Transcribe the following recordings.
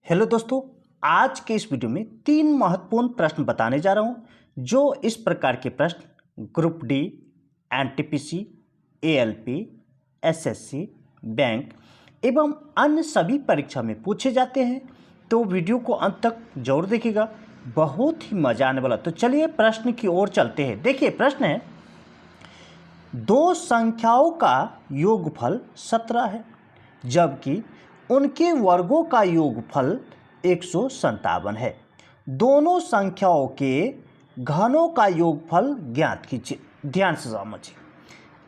Hello दोस्तों, आज के इस वीडियो में 3 महत्वपूर्ण प्रश्न बताने जा रहा हूं जो इस प्रकार के प्रश्न group D, NTPC, ALP, SSC, bank एवं अन्य सभी परीक्षा में पूछे जाते हैं। तो वीडियो को अंत तक जरूर देखिएगा, बहुत ही मजा आने वाला। तो चलिए प्रश्न की ओर चलते हैं। देखिए प्रश्न है, दो संख्याओं का योगफल 17 है जबकि उनके वर्गों का योगफल 157 है। दोनों संख्याओं के घनों का योगफल ज्ञात कीजिए। ध्यान से समझिए,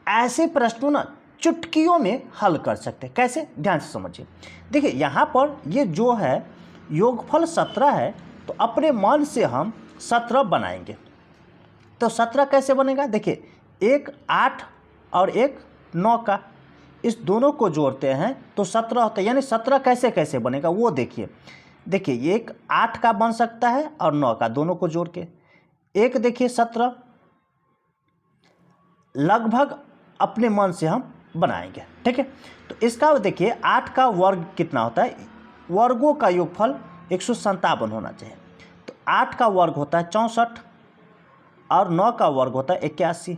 ऐसे प्रश्नों ना चुटकियों में हल कर सकते हैं। कैसे? ध्यान से समझिए। देखिए यहाँ पर ये जो है योगफल 17 है, तो अपने मन से हम 17 बनाएंगे। तो 17 कैसे बनेगा? देखिए, एक 8 और एक 9 का, इस दोनों को जोड़ते हैं तो 17 होता है। यानी 17 कैसे कैसे बनेगा वो देखिए। देखिए एक 8 का बन सकता है और 9 का, दोनों को जोड़ के एक देखिए 17 लगभग अपने मन से हम बनाएंगे। ठीक है, तो इसका देखिए 8 का वर्ग कितना होता है? वर्गों का योगफल 157 होना चाहिए। तो 8 का वर्ग होता है 64 और 9 का वर्ग होता है 81।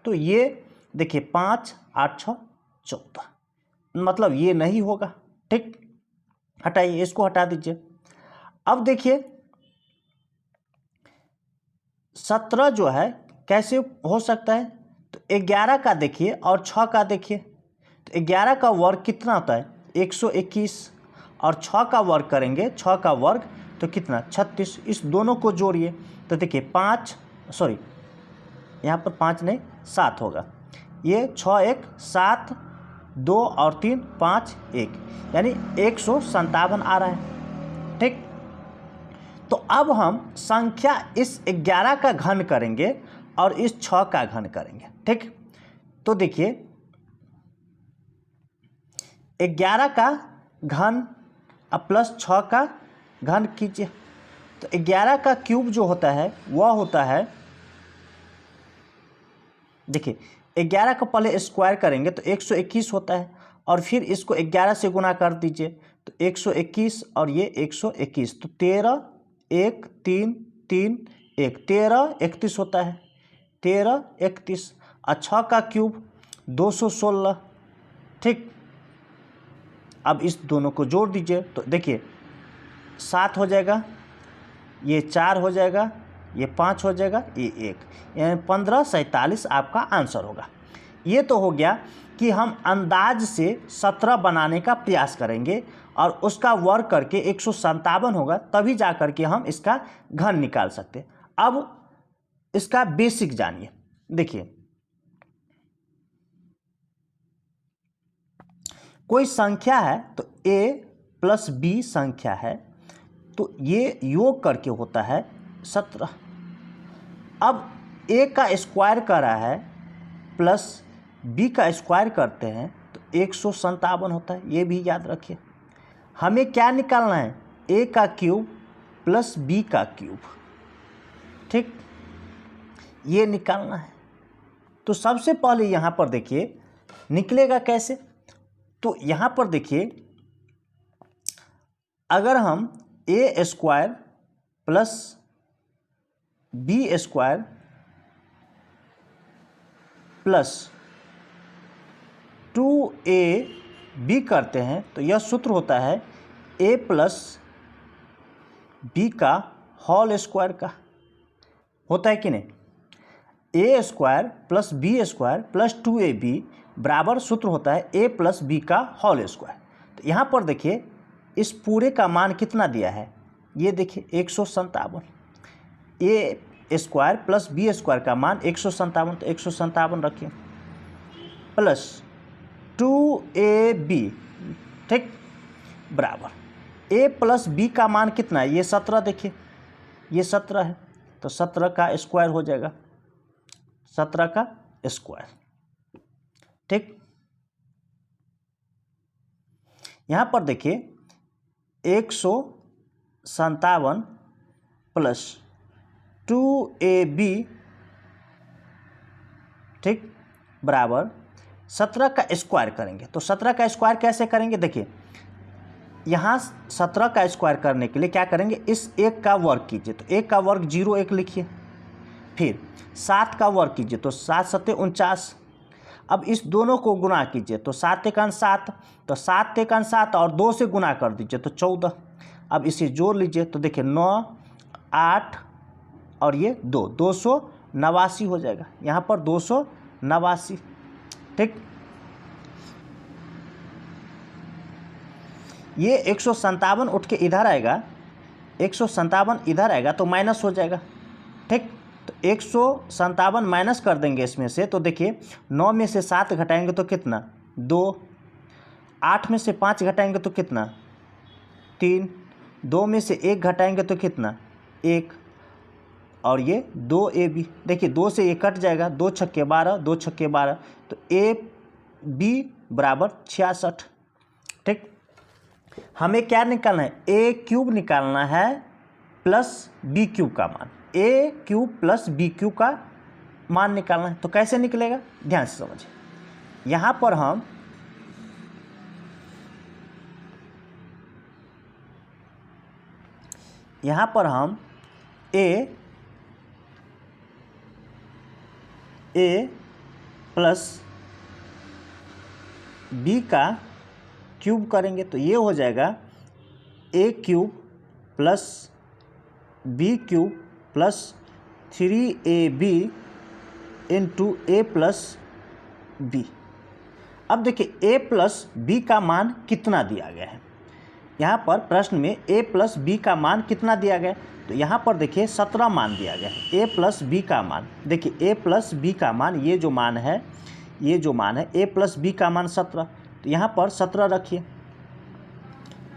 तो ये देखिए 5 8 6 14, मतलब ये नहीं होगा। ठीक, हटाइए, इसको हटा दीजिए। अब देखिए 17 जो है कैसे हो सकता है? तो 11 का देखिए और 6 का देखिए। तो 11 का वर्ग कितना होता है? 121 और 6 का वर्ग करेंगे, 6 का वर्ग तो कितना? 36। इस दोनों को जोड़िए तो देखिए 5, सॉरी यहाँ पर 5 नहीं 7 होगा। ये 6 1 7, 2 और 3 5 1, यानी 157 आ रहा है। ठीक, तो अब हम संख्या इस 11 का घन करेंगे और इस 6 का घन करेंगे। ठीक, तो देखिए 11 का घन अब प्लस 6 का घन कीजिए। तो 11 का क्यूब जो होता है वह होता है, देखिए 11 को पहले स्क्वायर करेंगे तो 121 होता है और फिर इसको 11 से गुना कर दीजिए तो 121 और ये 121, तो 13 1 3 3 1, 13 31 होता है। 13 31 और 6 का क्यूब 216। ठीक, अब इस दोनों को जोड़ दीजिए तो देखिए 7 हो जाएगा, ये 4 हो जाएगा, ये 5 हो जाएगा, ये 1, यानी 15 47 आपका आंसर होगा। ये तो हो गया कि हम अंदाज से 17 बनाने का प्रयास करेंगे और उसका वर्ग करके 157 होगा, तभी जा करके हम इसका घन निकाल सकते हैं। अब इसका बेसिक जानिए। देखिए कोई संख्या है तो a प्लस b संख्या है, तो ये योग करके होता है 17। अब a का स्क्वायर कर रहा है प्लस b का स्क्वायर करते हैं तो 157 होता है। ये भी याद रखिए। हमें क्या निकालना है? a का क्यूब प्लस b का क्यूब। ठीक, ये निकालना है। तो सबसे पहले यहाँ पर देखिए निकलेगा कैसे? तो यहाँ पर देखिए अगर हम a square plus b square plus 2ab करते हैं तो यह सूत्र होता है a प्लस b का होल स्क्वायर का। होता है कि नहीं? a square plus b square plus 2ab बराबर सूत्र होता है a प्लस b का होल स्क्वायर। तो यहाँ पर देखिए इस पूरे का मान कितना दिया है? ये देखिए 157। a square plus b square का मान 157, तो 157 रखिए प्लस 2ab। ठीक, बराबर a प्लस b का मान कितना है? ये 17, देखिए ये 17 है, तो 17 का स्क्वायर हो जाएगा, 17 का स्क्वायर। ठीक, यहाँ पर देखिए 157 प्लस 2ab, ठीक, बराबर 17 का स्क्वायर करेंगे। तो 17 का स्क्वायर कैसे करेंगे? देखिए यहाँ 17 का स्क्वायर करने के लिए क्या करेंगे, इस 1 का वर्ग कीजिए, तो 1 का वर्ग 0 1 लिखिए। फिर 7 का वर्ग कीजिए, तो 7 सत्ते 49। अब इस दोनों को गुना कीजिए, तो 7 एकान 7, तो 7 एकान 7 और 2 से गुना कर दीजिए तो 14। अब इसे जोड़ लीजिए, तो देखिए 9 8 और ये 289 हो जाएगा, यहाँ पर 289। ठीक, ये 157 उठ के इधर आएगा, 157 इधर आएगा तो माइनस हो जाएगा। ठीक, तो 157 माइनस कर देंगे इसमें से, तो देखिए 9 में से 7 घटाएंगे तो कितना 2, 8 में से 5 घटाएंगे तो कितना 3, 2 में से 1 घटाएंगे तो कितना 1, और ये 2AB, देखिए 2 से ये कट जाएगा, 2 छक्के 12, 2 छक्के 12, तो AB बराबर 66। ठीक, हमें क्या निकालना है, ए क्यूब निकालना है प्लस बी क्यूब का मान, ए क्यूब प्लस बी क्यूब का मान निकालना है। तो कैसे निकलेगा, ध्यान से समझिए। यहाँ पर हम ए प्लस बी का क्यूब करेंगे, तो ये हो जाएगा a cube plus b cube plus 3AB into a plus b. अब देखिए ए प्लस बी का मान कितना दिया गया है, यहाँ पर प्रश्न में ए प्लस बी का मान कितना दिया गया है, तो यहाँ पर देखिए 17 मान दिया गया है। ए प्लस बी का मान, देखिए ए प्लस बी का मान, ये जो मान है ए प्लस बी का मान 17, तो यहाँ पर 17 रखिए।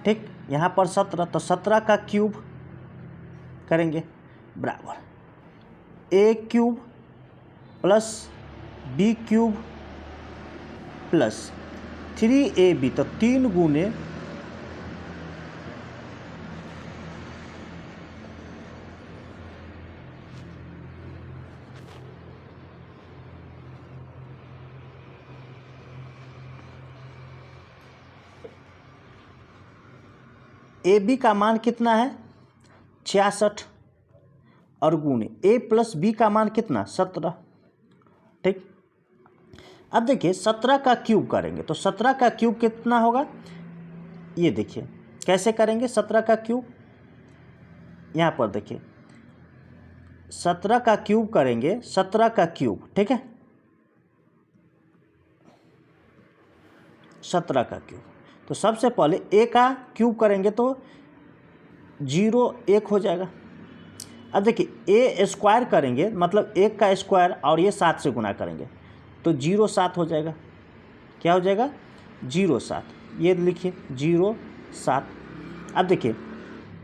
ठीक, यहाँ पर 17, तो 17 का क्यूब करेंगे बराबर a cube plus b cube plus 3AB, तो 3 गुने ए बी का मान कितना है 66 और गुणे ए प्लस बी का मान कितना 17। ठीक, अब देखिए 17 का क्यूब करेंगे, तो 17 का क्यूब कितना होगा, ये देखिए कैसे करेंगे 17 का क्यूब। यहाँ पर देखिए 17 का क्यूब करेंगे, 17 का क्यूब, ठीक है 17 का क्यूब, तो सबसे पहले ए का क्यूब करेंगे तो 0 1 हो जाएगा। अब देखिए ए स्क्वायर करेंगे, मतलब 1 का स्क्वायर और ये 7 से गुना करेंगे तो 0 7 हो जाएगा। क्या हो जाएगा 0 7, ये लिखिए 0 7। अब देखिए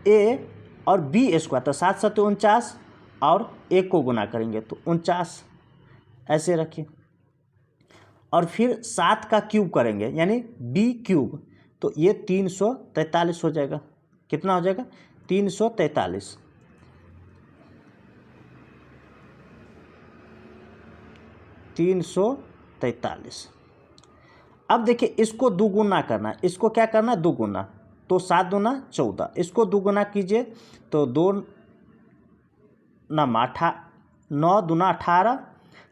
ए और बी स्क्वायर, तो 7 7 49 और 1 को गुना करेंगे तो 49, ऐसे रखिए। और फिर 7 का क्यूब करेंगे यानी बी क्यूब, तो ये 343 हो जाएगा। कितना हो जाएगा 343। अब देखिए इसको दुगुना करना है, इसको क्या करना है दुगुना, तो 7 दूना 14, इसको दुगुना कीजिए तो 2 9 दूना 18,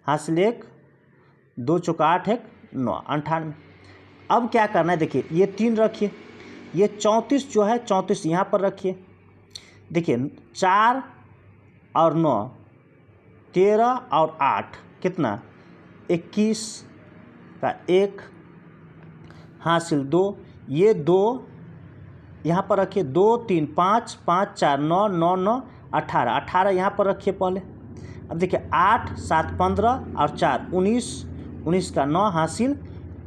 हासिल 1 2 चौका 8 1 9 98। अब क्या करना है, देखिए ये 3 रखिए, ये 34 जो है 34 यहाँ पर रखिए। देखिए 4 और 9 13 और 8 कितना 21 का 1 हासिल 2, ये 2 यहाँ पर रखिए, 2 3 5 5 4 9 9 9 18 18 यहाँ पर रखिए पहले। अब देखिए 8 7 15 और 4 19 19 का 9 हासिल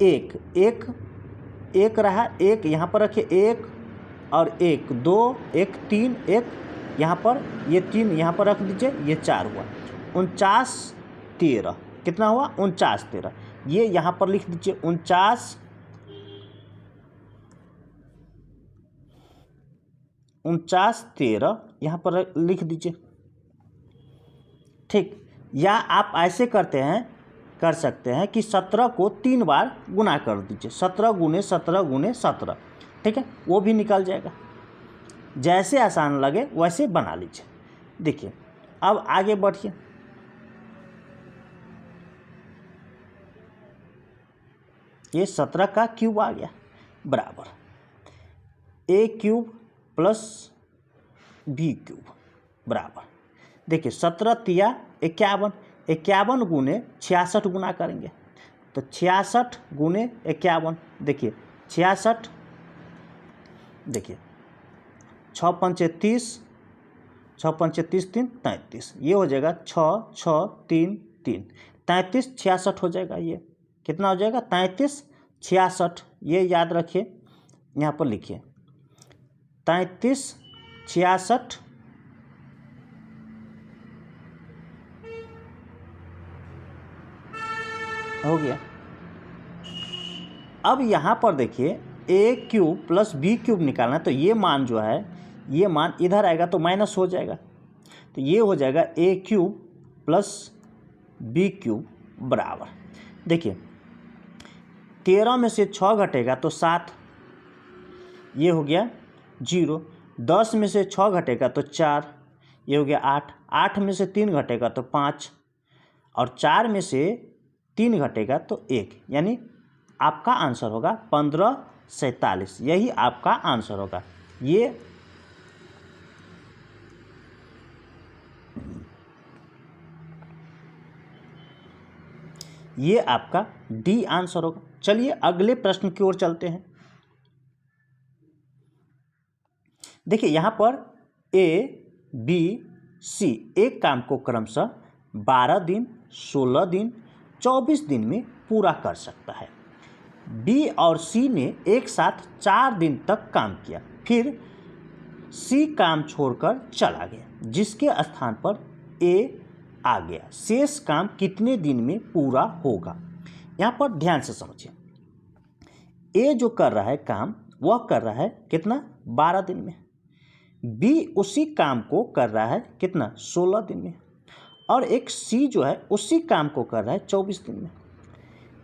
1 1 1 रहा, 1 यहाँ पर रखिए 1 और 1 2 1 3 1 यहाँ पर, ये 3 यहाँ पर रख दीजिए, ये 4 हुआ 49 13। कितना हुआ 49 13, ये यहाँ पर लिख दीजिए 49 13 यहाँ पर लिख दीजिए। ठीक, या आप ऐसे कर सकते हैं कि 17 को 3 बार गुना कर दीजिए, 17 गुने 17 गुने 17, ठीक है, वो भी निकल जाएगा। जैसे आसान लगे वैसे बना लीजिए। देखिए अब आगे बढ़िए। ये 17 का क्यूब आ गया बराबर a cube plus b cube बराबर, देखिए 17 तिया 51, 51 गुने 66 गुना करेंगे तो 66 गुने 51, देखिए 66, देखिए 6 पंचे 30, 6 पंचे 30 3 33, ये हो जाएगा 6 6 3 3 33 66 हो जाएगा। ये कितना हो जाएगा 33 66, ये याद रखिए, यहाँ पर लिखिए 33 66 हो गया। अब यहाँ पर देखिए a cube plus b cube निकालना है तो ये मान जो है, ये मान इधर आएगा तो माइनस हो जाएगा, तो ये हो जाएगा a cube plus b cube बराबर, देखिए 13 में से 6 घटेगा तो 7, ये हो गया 0, 10 में से 6 घटेगा तो 4, ये हो गया 8, 8 में से 3 घटेगा तो 5, और 4 में से 3 घटेगा तो 1, यानी आपका आंसर होगा 1547, यही आपका आंसर होगा। ये आपका डी आंसर होगा। चलिए अगले प्रश्न की ओर चलते हैं। देखिए यहाँ पर ए बी सी एक काम को क्रमशः 12 दिन, 16 दिन, 24 दिन में पूरा कर सकता है। बी और सी ने एक साथ 4 दिन तक काम किया, फिर सी काम छोड़कर चला गया, जिसके स्थान पर ए आ गया। शेष काम कितने दिन में पूरा होगा? यहाँ पर ध्यान से समझिए, ए जो कर रहा है काम वह कर रहा है कितना 12 दिन में, बी उसी काम को कर रहा है कितना 16 दिन में, और एक सी जो है उसी काम को कर रहा है 24 दिन में।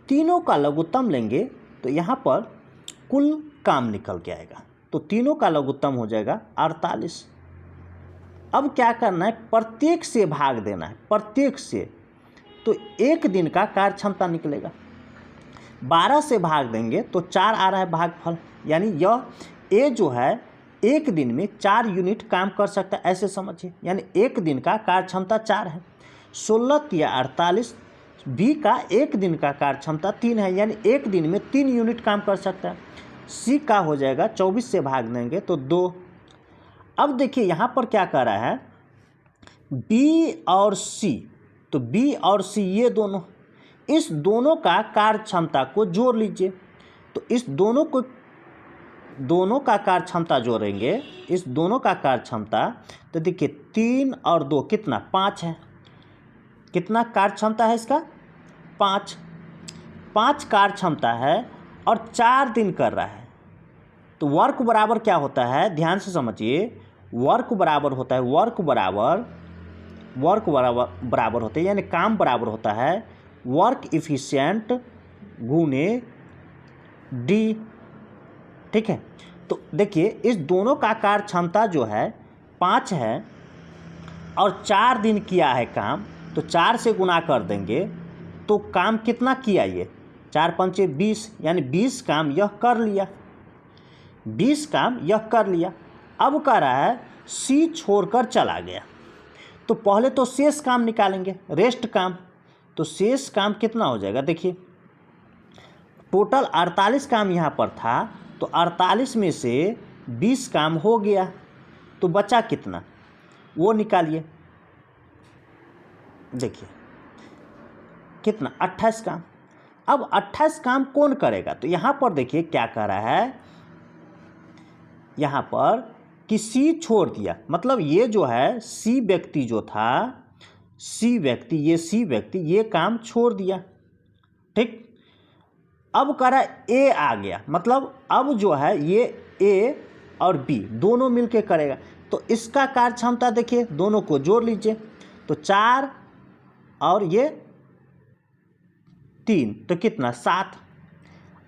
तीनों का लघुत्तम लेंगे तो यहाँ पर कुल काम निकल के आएगा, तो तीनों का लघुत्तम हो जाएगा 48। अब क्या करना है, प्रत्येक से भाग देना है, प्रत्येक से, तो एक दिन का कार्य क्षमता निकलेगा। 12 से भाग देंगे तो 4 आ रहा है भागफल, यानी यह ए जो है एक दिन में 4 यूनिट काम कर सकता है, ऐसे समझिए, यानी एक दिन का कार्य क्षमता 4 है। 16 या 48, बी का एक दिन का कार्य क्षमता 3 है, यानी एक दिन में 3 यूनिट काम कर सकता है। सी का हो जाएगा 24 से भाग देंगे तो 2। अब देखिए यहाँ पर क्या कर रहा है, बी और सी, तो बी और सी ये दोनों, इस दोनों का कार्य क्षमता को जोड़ लीजिए, तो इस दोनों का कार्य क्षमता जोड़ेंगे, इस दोनों का कार्य क्षमता, तो देखिए 3 और 2 कितना 5 है, कितना कार्य क्षमता है इसका 5 कार्य क्षमता है और 4 दिन कर रहा है। तो वर्क बराबर क्या होता है, ध्यान से समझिए, वर्क बराबर होता है, वर्क बराबर होते हैं, यानी काम बराबर होता है वर्क इफिशिएंट गुने डी, ठीक है। तो देखिए इस दोनों का कार्य क्षमता जो है 5 है और 4 दिन किया है काम, तो 4 से गुना कर देंगे तो काम कितना किया, ये 4 पंचे 20, यानी 20 काम यह कर लिया, 20 काम यह कर लिया। अब कह रहा है सी छोड़कर चला गया, तो पहले तो शेष काम निकालेंगे, रेस्ट काम, तो शेष काम कितना हो जाएगा, देखिए टोटल 48 काम यहाँ पर था, तो 48 में से 20 काम हो गया, तो बचा कितना वो निकालिए, देखिए कितना 28 काम। अब 28 काम कौन करेगा, तो यहाँ पर देखिए क्या कर रहा है, यहाँ पर कि सी छोड़ दिया, मतलब ये जो है सी व्यक्ति जो था, सी व्यक्ति ये काम छोड़ दिया, ठीक। अब कह रहा है ए आ गया, मतलब अब जो है ये ए और बी दोनों मिलके करेगा, तो इसका कार्य क्षमता देखिए दोनों को जोड़ लीजिए, तो 4 और ये 3, तो कितना 7।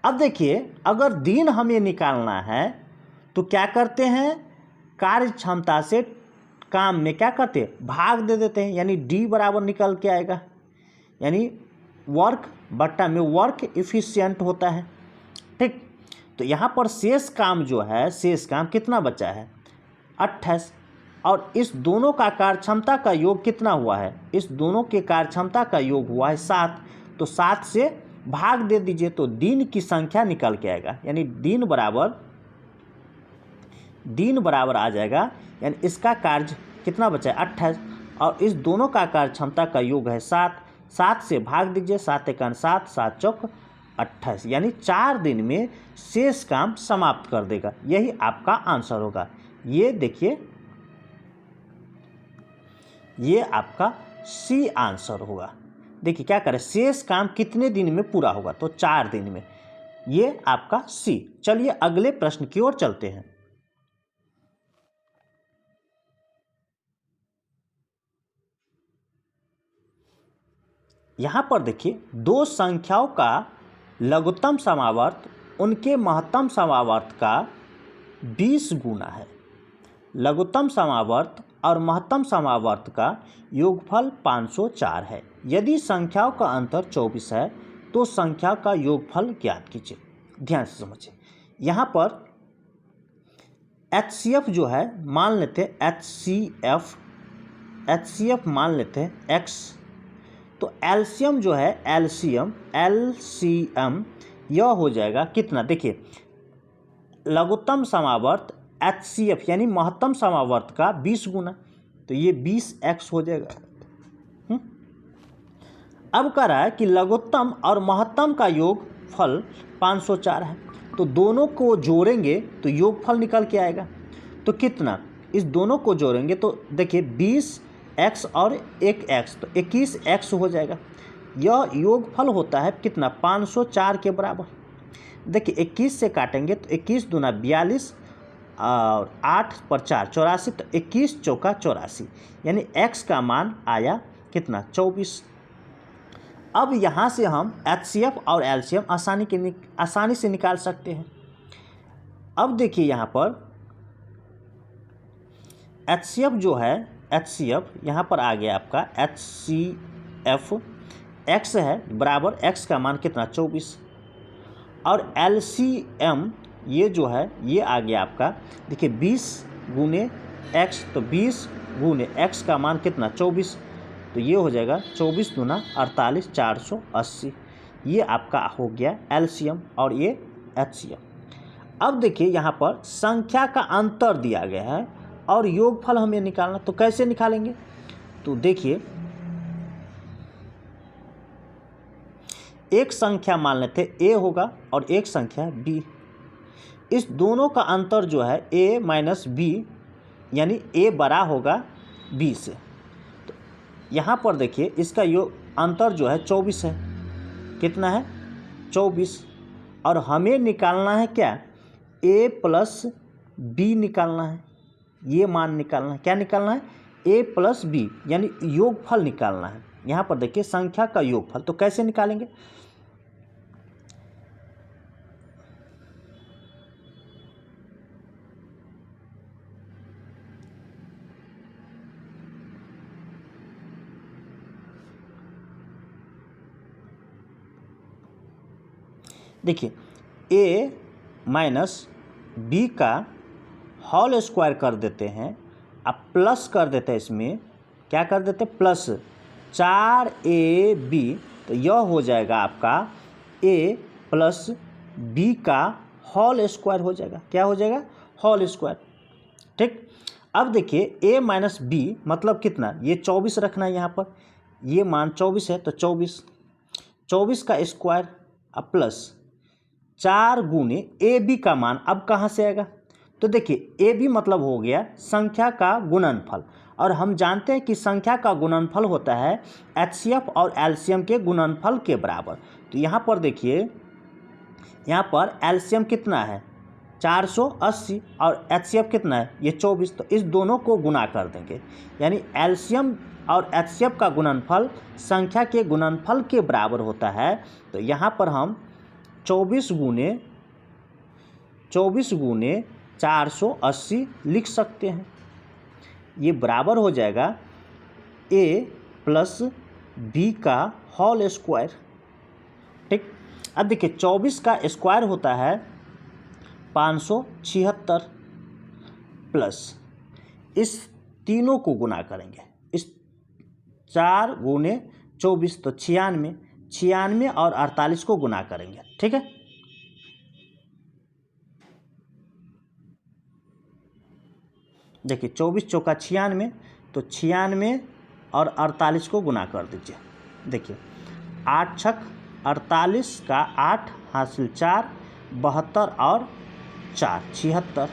अब देखिए, अगर दिन हमें निकालना है तो क्या करते हैं, कार्य क्षमता से काम में क्या करते हैं, भाग दे देते हैं, यानी डी बराबर निकल के आएगा, यानी वर्क बट्टा में वर्क इफिशिएंट होता है। ठीक, तो यहाँ पर शेष काम जो है, शेष काम कितना बचा है, 28, और इस दोनों का कार्यक्षमता का योग कितना हुआ है, इस दोनों के कार्यक्षमता का योग हुआ है 7, तो 7 से भाग दे दीजिए तो दिन की संख्या निकल के आएगा, यानी दिन बराबर आ जाएगा, यानी इसका कार्य कितना बचा है 28, और इस दोनों का कार्यक्षमता का योग है 7, 7 से भाग दीजिए, 7 एकान 7, 7 चौक 28, यानी 4 दिन में शेष काम समाप्त कर देगा। यही आपका आंसर होगा। ये देखिए, ये आपका सी आंसर होगा। देखिए क्या करें, शेष काम कितने दिन में पूरा होगा, तो 4 दिन में, ये आपका सी। चलिए अगले प्रश्न की ओर चलते हैं। यहाँ पर देखिए, दो संख्याओं का लघुत्तम समावर्त उनके महत्तम समावर्त का 20 गुना है। लघुत्तम समावर्त और महत्तम समावर्त का योगफल 504 है। यदि संख्याओं का अंतर 24 है तो संख्या का योगफल ज्ञात कीजिए। ध्यान से समझिए, यहाँ पर HCF जो है, मान लेते हैं HCF मान लेते हैं x, तो एलसीएम जो है, LCM यह हो जाएगा कितना, देखिए लघुत्तम समावर्त HCF यानी महत्तम समावर्त का 20 गुना, तो ये 20x हो जाएगा। अब कह रहा है कि लघुत्तम और महत्तम का योगफल 504 है, तो दोनों को जोड़ेंगे तो योगफल निकल के आएगा। तो कितना, इस दोनों को जोड़ेंगे तो देखिए 20x और 1x, तो 21x हो जाएगा। यह योगफल होता है कितना, 504 के बराबर। देखिए 21 से काटेंगे तो 21 दूना 42 और 8 पर 4 84, तो 21 चौका 84, यानी x का मान आया कितना, 24। अब यहाँ से हम HCF और LCM आसानी से निकाल सकते हैं। अब देखिए यहाँ पर HCF जो है, HCF यहाँ पर आ गया आपका HCF, x है बराबर x का मान कितना, 24, और LCM ये जो है, ये आ गया आपका, देखिए 20 गुने x, तो 20 गुने x का मान कितना, 24, तो ये हो जाएगा 24 दूना 48, 480, ये आपका हो गया LCM और ये HCF। अब देखिए यहाँ पर संख्या का अंतर दिया गया है और योगफल हमें निकालना, तो कैसे निकालेंगे, तो देखिए एक संख्या मान लेते a होगा और एक संख्या b, इस दोनों का अंतर जो है a माइनस b, यानी a बड़ा होगा b से। तो यहाँ पर देखिए इसका योग अंतर जो है 24 है, कितना है 24, और हमें निकालना है क्या, a प्लस b निकालना है, ये मान निकालना है, क्या निकालना है, a प्लस b, यानी योगफल निकालना है। यहाँ पर देखिए संख्या का योगफल, तो कैसे निकालेंगे, देखिए a माइनस b का होल स्क्वायर कर देते हैं, अब प्लस कर देते हैं, इसमें क्या कर देते हैं, प्लस 4ab, तो यह हो जाएगा आपका a प्लस b का होल स्क्वायर हो जाएगा, क्या हो जाएगा, होल स्क्वायर। ठीक, अब देखिए a माइनस b मतलब कितना, ये 24 रखना है, यहाँ पर ये मान 24 है, तो 24 का स्क्वायर, अब प्लस 4 गुने ए बी का मान, अब कहाँ से आएगा, तो देखिए ए बी मतलब हो गया संख्या का गुणनफल, और हम जानते हैं कि संख्या का गुणनफल होता है HCF और LCM के गुणनफल के बराबर। तो यहाँ पर देखिए, यहाँ पर LCM कितना है 480 और HCF कितना है, ये 24, तो इस दोनों को गुणा कर देंगे, यानी LCM और HCF का गुणनफल संख्या के गुणनफल के बराबर होता है। तो यहाँ पर हम 24 गुने 480 लिख सकते हैं। ये बराबर हो जाएगा a प्लस b का होल स्क्वायर। ठीक, अब देखिए 24 का स्क्वायर होता है 576 प्लस इस तीनों को गुना करेंगे, इस 4 गुने 24 तो 96 और 48 को गुना करेंगे। ठीक है, देखिए 24 चौका 96 तो 96 और 48 को गुना कर दीजिए। देखिए 8 छक 48 का 8 हासिल 4, 72 और 4 76,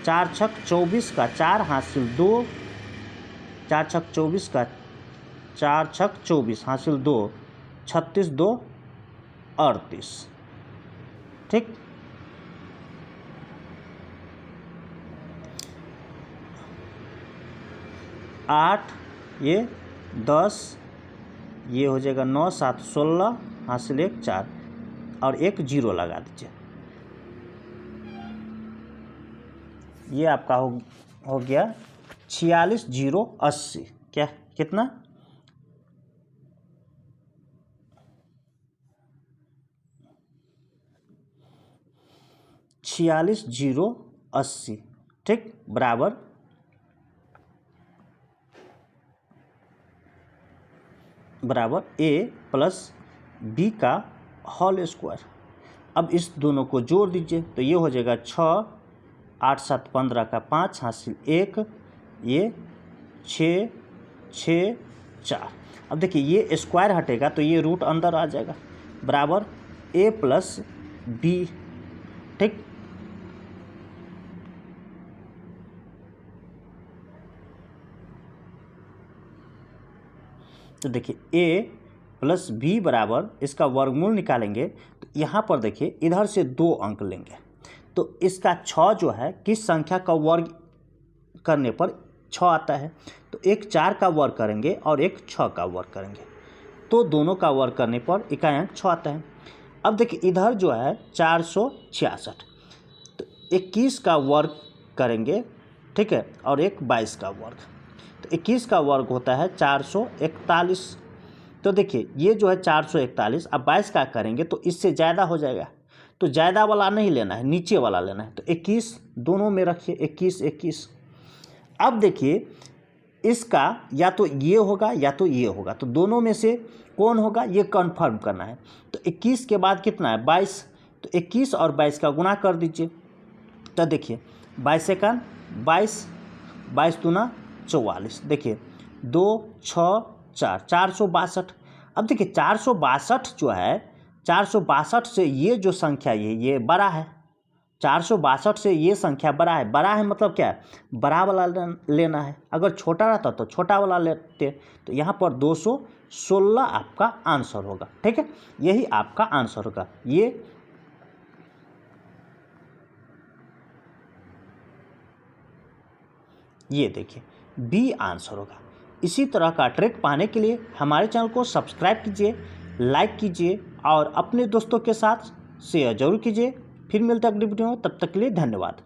4 छक 24 का 4 हासिल 2, 4 छक 24 का 4 छक 24 हासिल 2, 36 2 38। ठीक, आठ ये 10, ये हो जाएगा 9 7 16 हासिल 1 4 और एक 0 लगा दीजिए। ये आपका हो गया 46 0 80। क्या कितना? 46 0 80। ठीक, बराबर a प्लस b का होल स्क्वायर। अब इस दोनों को जोड़ दीजिए तो ये हो जाएगा 6 8 7 15 का 5 हासिल 1, ये 6 6 4। अब देखिए ये स्क्वायर हटेगा तो ये रूट अंदर आ जाएगा, बराबर a प्लस b। ठीक, तो देखिए a प्लस b बराबर इसका वर्गमूल निकालेंगे तो यहाँ पर देखिए इधर से 2 अंक लेंगे तो इसका 6 जो है किस संख्या का वर्ग करने पर 6 आता है, तो एक 4 का वर्ग करेंगे और एक 6 का वर्ग करेंगे तो दोनों का वर्ग करने पर इकाई अंक 6 आता है। अब देखिए इधर जो है 466 तो 21 का वर्ग करेंगे, ठीक है, और एक 22 का वर्ग, तो 21 का वर्ग होता है 441। तो देखिए ये जो है 441, अब 22 का करेंगे तो इससे ज़्यादा हो जाएगा, तो ज़्यादा वाला नहीं लेना है, नीचे वाला लेना है, तो 21 दोनों में रखिए, 21 21। अब देखिए इसका या तो ये होगा या तो ये होगा, तो दोनों में से कौन होगा ये कंफर्म करना है। तो 21 के बाद कितना है 22, तो 21 और 22 का गुना कर दीजिए। तो देखिए 22 एकान 22, 22 दूना 44, देखिए 2 6 4 462। अब देखिए 462 जो है 462 से ये जो संख्या ये बड़ा है, 462 से ये संख्या बड़ा है मतलब क्या है, बड़ा वाला लेना है। अगर छोटा रहता तो छोटा वाला लेते, तो यहाँ पर 216 आपका आंसर होगा। ठीक है, यही आपका आंसर होगा। ये देखिए बी आंसर होगा। इसी तरह का ट्रिक पाने के लिए हमारे चैनल को सब्सक्राइब कीजिए, लाइक कीजिए और अपने दोस्तों के साथ शेयर जरूर कीजिए। फिर मिलते हैं अगली वीडियो में, तब तक के लिए धन्यवाद।